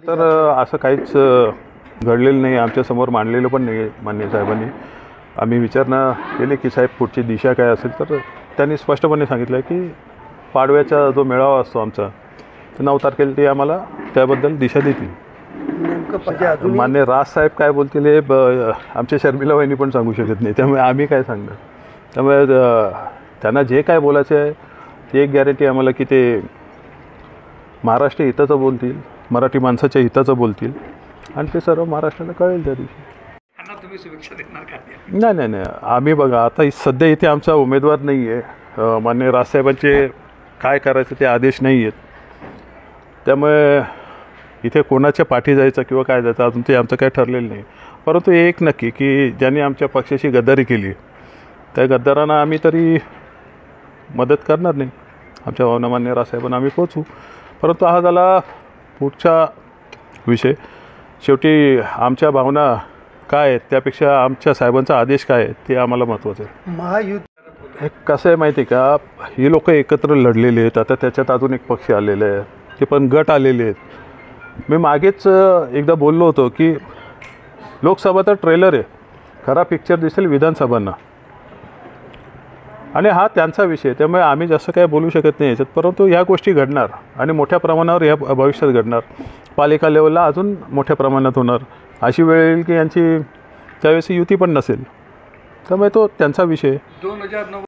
तर असं काहीच घडलेलं नाही, आमच्यासमोर मांडलेलं पण नाही मान्य साहेबांनी. आम्ही विचारणा केली की साहेब पुढची दिशा काय असेल, तर त्यांनी स्पष्टपणे सांगितलं की पाडव्याचा जो मेळावा असतो आमचा, तर 9 तारखेला ते आम्हाला त्याबद्दल दिशा देतील. मान्य राजसाहेब काय बोलतील हे आमच्या शर्मिला वहिनी पण सांगू शकत नाही, त्यामुळे आम्ही काय सांगणार. त्यामुळे त्यांना जे काय बोलायचं आहे ती एक गॅरंटी आम्हाला की ते महाराष्ट्र हिताचं बोलतील, मराठी माणसाच्या हिताचं बोलतील आणि ते सर्व महाराष्ट्राला कळेल त्या दिवशी. तुम्ही शुभेच्छा देणार का? नाही नाही, आम्ही बघा आता सध्या इथे आमचा उमेदवार नाही आहे. मान्य राजसाहेबांचे काय करायचं ते आदेश नाही आहेत, त्यामुळे इथे कोणाच्या पाठी जायचं किंवा काय जायचं अजून ते आमचं काय ठरलेलं नाही. परंतु एक नक्की की ज्यांनी आमच्या पक्षाशी गद्दारी केली त्या गद्दारांना आम्ही तरी मदत करणार नाही. आमच्या भावना मान्य राजसाहेबांना आम्ही पोचू. परंतु हा झाला पुढचा विषय. शेवटी आमच्या भावना काय आहेत त्यापेक्षा आमच्या साहेबांचा आदेश काय आहे ते आम्हाला महत्त्वाचं आहे. महायुद्ध हे कसं आहे माहिती आहे का, ही लोक एकत्र लढलेली आहेत. आता त्याच्यात अजून एक पक्ष आलेले आहे, ते पण गट आलेले आहेत. मी मागेच एकदा बोललो होतो की लोकसभा तर ट्रेलर आहे, खरा पिक्चर दिसेल विधानसभांना, आणि हा त्यांचा विषय. त्यामुळे आम्ही जास्त काय बोलू शकत नाही याच्यात. परंतु ह्या गोष्टी घडणार आणि मोठ्या प्रमाणावर या भविष्यात घडणार. पालिका लेवलला अजून मोठ्या प्रमाणात होणार. अशी वेळ येईल की यांची त्यावेळेस युती पण नसेल, त्यामुळे तो त्यांचा विषय. 2009